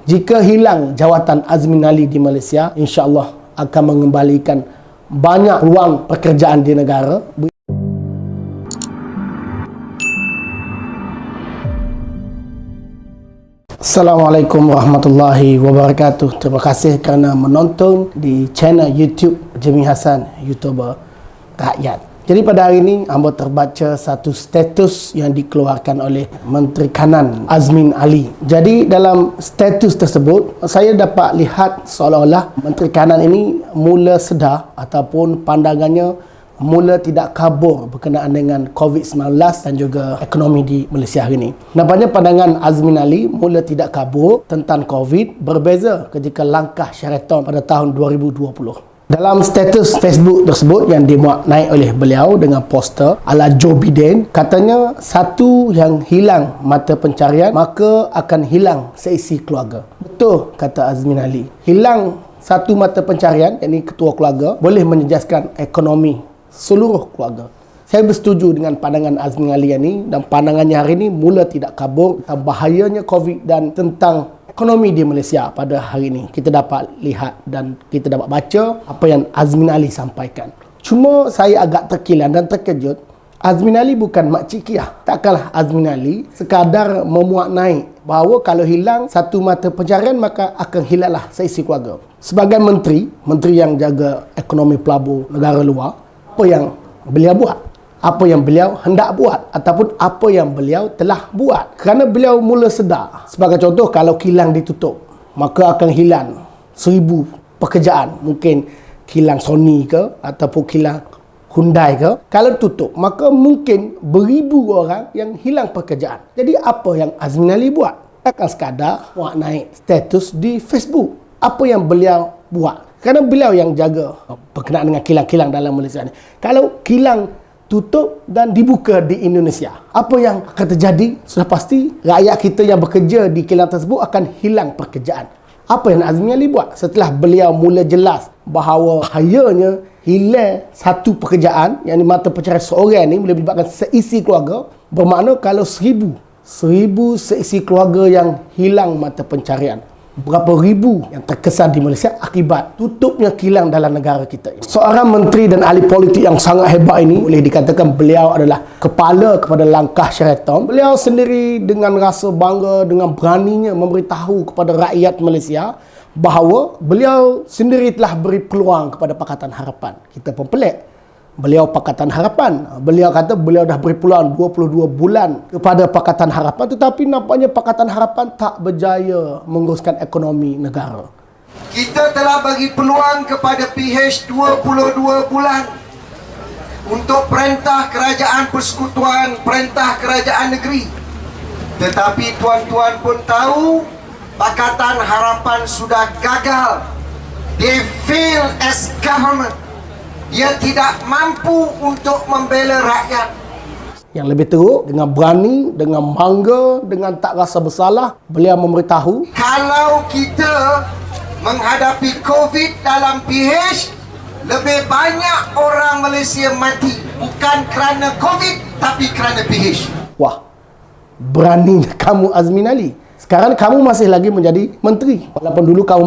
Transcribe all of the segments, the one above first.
Jika hilang jawatan Azmin Ali di Malaysia, insya-Allah akan mengembalikan banyak ruang pekerjaan di negara. Assalamualaikum warahmatullahi wabarakatuh. Terima kasih kerana menonton di channel YouTube Jami Hassan, YouTuber rakyat. Jadi pada hari ini hamba terbaca satu status yang dikeluarkan oleh Menteri Kanan Azmin Ali. Jadi dalam status tersebut saya dapat lihat seolah-olah Menteri Kanan ini mula sedar ataupun pandangannya mula tidak kabur berkenaan dengan COVID-19 dan juga ekonomi di Malaysia hari ini. Nampaknya pandangan Azmin Ali mula tidak kabur tentang COVID berbeza ketika langkah Sheraton pada tahun 2020. Dalam status Facebook tersebut yang dimuat naik oleh beliau dengan poster ala Joe Biden, katanya satu yang hilang mata pencarian maka akan hilang seisi keluarga. Betul kata Azmin Ali. Hilang satu mata pencarian, yakni ketua keluarga, boleh menjejaskan ekonomi seluruh keluarga. Saya bersetuju dengan pandangan Azmin Ali ini, dan pandangannya hari ini mula tidak kabur tentang bahayanya COVID dan tentang ekonomi di Malaysia pada hari ini. Kita dapat lihat dan kita dapat baca apa yang Azmin Ali sampaikan. Cuma saya agak terkilan dan terkejut. Azmin Ali bukan makcik Kia. Takkanlah Azmin Ali sekadar memuat naik bahawa kalau hilang satu mata pencarian maka akan hilanglah seisi keluarga. Sebagai menteri yang jaga ekonomi pelabur negara luar, apa yang beliau buat? Apa yang beliau hendak buat ataupun apa yang beliau telah buat? Kerana beliau mula sedar. Sebagai contoh, kalau kilang ditutup maka akan hilang 1000 pekerjaan. Mungkin kilang Sony ke ataupun kilang Hyundai ke. Kalau tutup maka mungkin beribu orang yang hilang pekerjaan. Jadi apa yang Azmin Ali buat? Akan sekadar buat naik status di Facebook. Apa yang beliau buat? Kerana beliau yang jaga berkenaan dengan kilang-kilang dalam Malaysia ni. Kalau kilang tutup dan dibuka di Indonesia, apa yang akan terjadi? Sudah pasti rakyat kita yang bekerja di kilang tersebut akan hilang pekerjaan. Apa yang Azmin Ali buat? Setelah beliau mula jelas bahawa bahayanya hilang satu pekerjaan, yang mata pencarian seorang ni boleh menyebabkan seisi keluarga, bermakna kalau 1000 seisi keluarga yang hilang mata pencarian, berapa ribu yang terkesan di Malaysia akibat tutupnya kilang dalam negara kita. Seorang menteri dan ahli politik yang sangat hebat ini, boleh dikatakan beliau adalah kepala kepada langkah Sheraton. Beliau sendiri dengan rasa bangga, dengan beraninya memberitahu kepada rakyat Malaysia bahawa beliau sendiri telah beri peluang kepada Pakatan Harapan. Kita pun pelik. Beliau Pakatan Harapan. Beliau kata beliau dah beri peluang 22 bulan kepada Pakatan Harapan, tetapi nampaknya Pakatan Harapan tak berjaya menguruskan ekonomi negara. Kita telah bagi peluang kepada PH 22 bulan untuk perintah kerajaan persekutuan, perintah kerajaan negeri. Tetapi tuan-tuan pun tahu Pakatan Harapan sudah gagal. They fail as government. Dia tidak mampu untuk membela rakyat. Yang lebih teruk, dengan berani, dengan bangga, dengan tak rasa bersalah, beliau memberitahu, kalau kita menghadapi COVID dalam PH, lebih banyak orang Malaysia mati bukan kerana COVID tapi kerana PH. Wah, berani kamu Azmin Ali. Sekarang kamu masih lagi menjadi menteri. Walaupun dulu kamu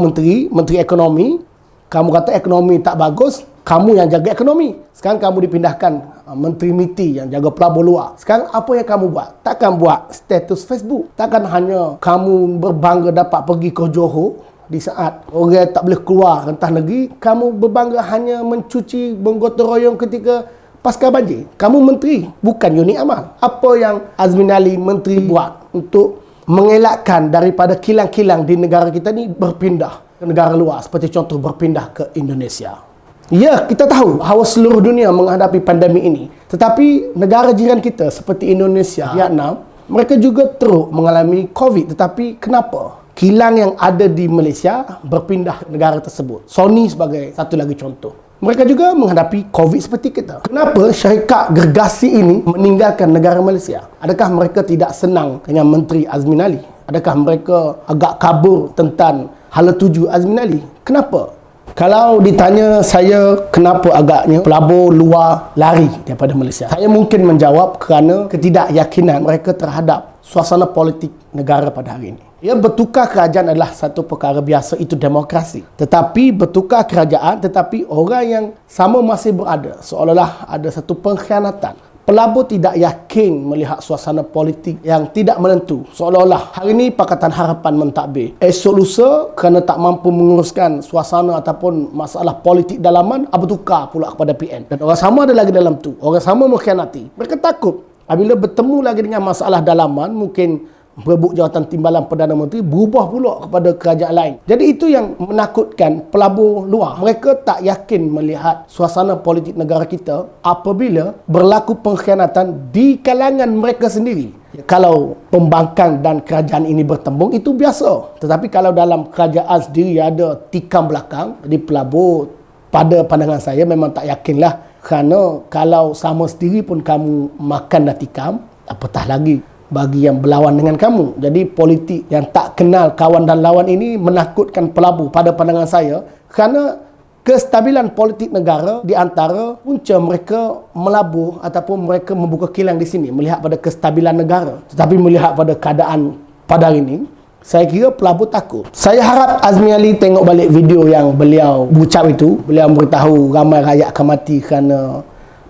menteri ekonomi, kamu kata ekonomi tak bagus, kamu yang jaga ekonomi. Sekarang kamu dipindahkan Menteri MITI yang jaga pelabur luar. Sekarang apa yang kamu buat? Takkan buat status Facebook. Takkan hanya kamu berbangga dapat pergi ke Johor di saat orang tak boleh keluar rentah negeri, kamu berbangga hanya mencuci bergotong royong ketika pasca banjir. Kamu menteri, bukan unit amal. Apa yang Azmin Ali menteri buat untuk mengelakkan daripada kilang-kilang di negara kita ni berpindah ke negara luar, seperti contoh berpindah ke Indonesia? Ya, kita tahu bahawa seluruh dunia menghadapi pandemik ini. Tetapi negara jiran kita seperti Indonesia, Vietnam, mereka juga teruk mengalami COVID. Tetapi kenapa kilang yang ada di Malaysia berpindah ke negara tersebut? Sony sebagai satu lagi contoh. Mereka juga menghadapi COVID seperti kita. Kenapa syarikat gergasi ini meninggalkan negara Malaysia? Adakah mereka tidak senang dengan Menteri Azmin Ali? Adakah mereka agak kabur tentang hala tuju Azmin Ali? Kenapa? Kalau ditanya saya kenapa agaknya pelabur luar lari daripada Malaysia, saya mungkin menjawab kerana ketidakyakinan mereka terhadap suasana politik negara pada hari ini. Ya, bertukar kerajaan adalah satu perkara biasa, itu demokrasi. Tetapi bertukar kerajaan, tetapi orang yang sama masih berada, seolah-olah ada satu pengkhianatan. Pelabur tidak yakin melihat suasana politik yang tidak menentu. Seolah-olah hari ini Pakatan Harapan mentadbir, esok lusa kerana tak mampu menguruskan suasana ataupun masalah politik dalaman, bertukar pula kepada PN. Dan orang sama ada lagi dalam tu. Orang sama mengkhianati. Mereka takut apabila bertemu lagi dengan masalah dalaman, mungkin berebut jawatan timbalan Perdana Menteri, berubah pula kepada kerajaan lain. Jadi itu yang menakutkan pelabur luar. Mereka tak yakin melihat suasana politik negara kita apabila berlaku pengkhianatan di kalangan mereka sendiri. Kalau pembangkang dan kerajaan ini bertembung, itu biasa. Tetapi kalau dalam kerajaan sendiri ada tikam belakang, jadi pelabur pada pandangan saya memang tak yakinlah. Kerana kalau sama sendiri pun kamu makan dah tikam, apatah lagi bagi yang berlawan dengan kamu. Jadi politik yang tak kenal kawan dan lawan ini menakutkan pelabur pada pandangan saya, kerana kestabilan politik negara di antara punca mereka melabur ataupun mereka membuka kilang di sini melihat pada kestabilan negara. Tetapi melihat pada keadaan pada hari ini, saya kira pelabur takut. Saya harap Azmi Ali tengok balik video yang beliau berucap itu. Beliau beritahu ramai rakyat akan mati kerana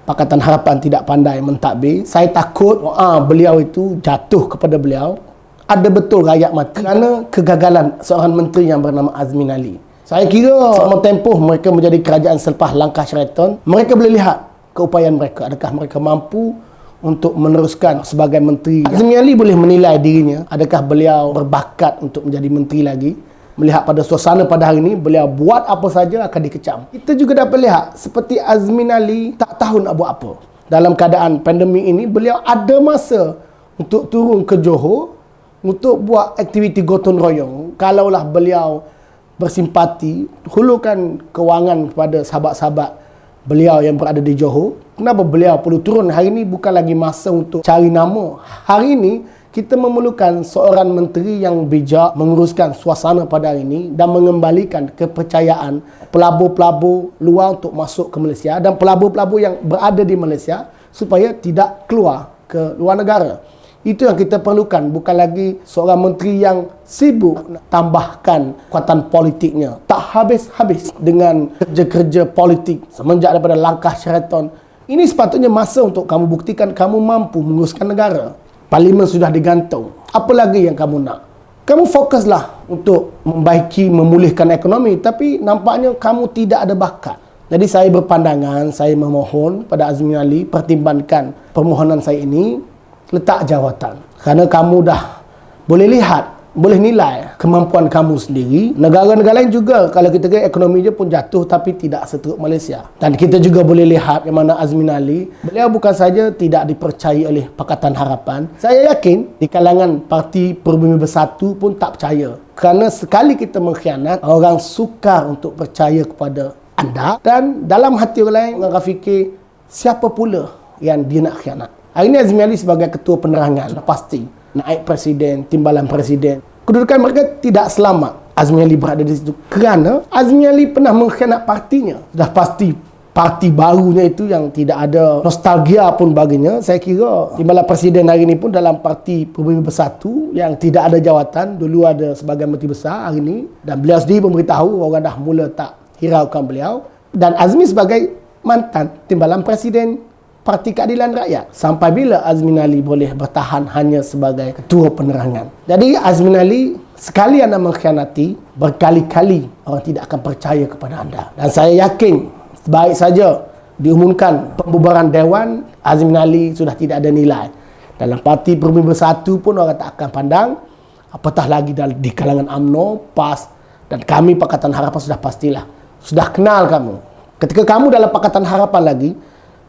Pakatan Harapan tidak pandai mentadbir. Saya takut beliau itu jatuh kepada beliau. Ada betul rakyat mati kerana kegagalan seorang menteri yang bernama Azmi Ali. Saya kira selama tempoh mereka menjadi kerajaan selepas langkah Sheraton, mereka boleh lihat keupayaan mereka. Adakah mereka mampu untuk meneruskan sebagai menteri? Azmi Ali boleh menilai dirinya. Adakah beliau berbakat untuk menjadi menteri lagi? Melihat pada suasana pada hari ini, beliau buat apa saja akan dikecam. Kita juga dapat lihat seperti Azmi Ali tak tahu nak buat apa. Dalam keadaan pandemik ini, beliau ada masa untuk turun ke Johor untuk buat aktiviti gotong royong. Kalaulah beliau bersimpati, hulurkan kewangan kepada sahabat-sahabat beliau yang berada di Johor. Kenapa beliau perlu turun? Hari ini bukan lagi masa untuk cari nama. Hari ini kita memerlukan seorang menteri yang bijak menguruskan suasana pada hari ini dan mengembalikan kepercayaan pelabur-pelabur luar untuk masuk ke Malaysia dan pelabur-pelabur yang berada di Malaysia supaya tidak keluar ke luar negara. Itu yang kita perlukan, bukan lagi seorang menteri yang sibuk nak tambahkan kekuatan politiknya. Tak habis-habis dengan kerja-kerja politik semenjak daripada langkah Sheraton. Ini sepatutnya masa untuk kamu buktikan kamu mampu menguruskan negara. Parlimen sudah digantung. Apa lagi yang kamu nak? Kamu fokuslah untuk membaiki, memulihkan ekonomi, tapi nampaknya kamu tidak ada bakat. Jadi saya berpandangan, saya memohon pada Azmi Ali, pertimbangkan permohonan saya ini, letak jawatan. Kerana kamu dah boleh lihat, boleh nilai kemampuan kamu sendiri. Negara-negara lain juga, kalau kita lihat ekonomi dia pun jatuh tapi tidak seteruk Malaysia. Dan kita juga boleh lihat yang mana Azmi Ali, beliau bukan saja tidak dipercayai oleh Pakatan Harapan. Saya yakin di kalangan Parti Pribumi Bersatu pun tak percaya. Kerana sekali kita mengkhianat, orang sukar untuk percaya kepada anda. Dan dalam hati orang lain, orang akan fikir, siapa pula yang dia nak khianat? Hari ini Azmi Ali sebagai ketua penerangan, dah pasti naik presiden, timbalan presiden. Kedudukan mereka tidak selamat. Azmi Ali berada di situ kerana Azmi Ali pernah mengkhianat partinya. Dah pasti parti barunya itu yang tidak ada nostalgia pun baginya. Saya kira timbalan presiden hari ini pun dalam Parti Pribumi Bersatu yang tidak ada jawatan. Dulu ada sebagai menteri besar hari ini. Dan beliau sendiri memberitahu orang dah mula tak hiraukan beliau. Dan Azmi sebagai mantan timbalan presiden Parti Keadilan Rakyat. Sampai bila Azmi Ali boleh bertahan hanya sebagai ketua penerangan? Jadi Azmi Ali, sekali anda mengkhianati, berkali-kali orang tidak akan percaya kepada anda. Dan saya yakin, baik saja diumumkan pembubaran Dewan, Azmi Ali sudah tidak ada nilai. Dalam Parti Pribumi Bersatu pun orang tak akan pandang. Apatah lagi di kalangan UMNO, PAS, dan kami Pakatan Harapan sudah pastilah. Sudah kenal kamu. Ketika kamu dalam Pakatan Harapan lagi,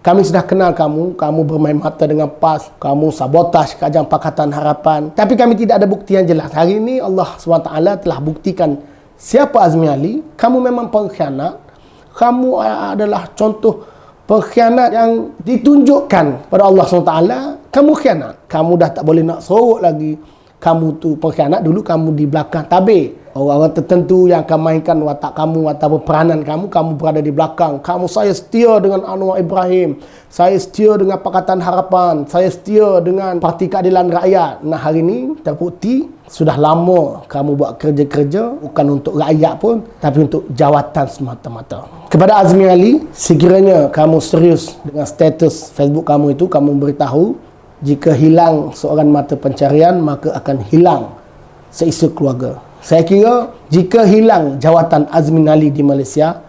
kami sudah kenal kamu bermain mata dengan PAS, kamu sabotaj kerajaan Pakatan Harapan. Tapi kami tidak ada bukti yang jelas. Hari ini Allah SWT telah buktikan siapa Azmi Ali. Kamu memang pengkhianat. Kamu adalah contoh pengkhianat yang ditunjukkan pada Allah SWT. Kamu khianat. Kamu dah tak boleh nak sorok lagi. Kamu tu pengkhianat. Dulu kamu di belakang tabir. orang-orang tertentu yang akan mainkan watak kamu atau peranan kamu, kamu berada di belakang. Saya setia dengan Anwar Ibrahim, saya setia dengan Pakatan Harapan, saya setia dengan Parti Keadilan Rakyat. Nah, hari ini terbukti sudah lama kamu buat kerja-kerja bukan untuk rakyat pun, tapi untuk jawatan semata-mata. Kepada Azmi Ali, sekiranya kamu serius dengan status Facebook kamu itu, kamu beritahu jika hilang seorang mata pencarian, maka akan hilang seisi keluarga. Saya kira jika hilang jawatan Azmin Ali di Malaysia,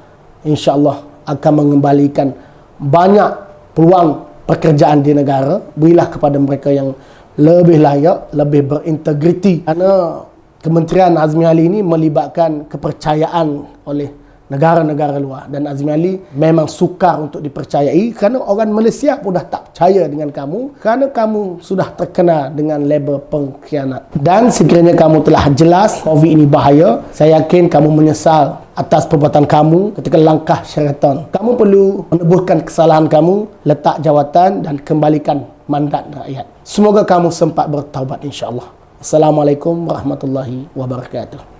insya-Allah akan mengembalikan banyak peluang pekerjaan di negara. Berilah kepada mereka yang lebih layak, lebih berintegriti. Kerana Kementerian Azmin Ali ini melibatkan kepercayaan oleh negara-negara luar, dan Azmi Ali memang sukar untuk dipercayai kerana orang Malaysia pun dah tak percaya dengan kamu kerana kamu sudah terkena dengan label pengkhianat. Dan sekiranya kamu telah jelas COVID ini bahaya, saya yakin kamu menyesal atas perbuatan kamu ketika langkah syaitan. Kamu perlu menebuhkan kesalahan kamu, letak jawatan dan kembalikan mandat rakyat. Semoga kamu sempat bertaubat, insya-Allah. Assalamualaikum warahmatullahi wabarakatuh.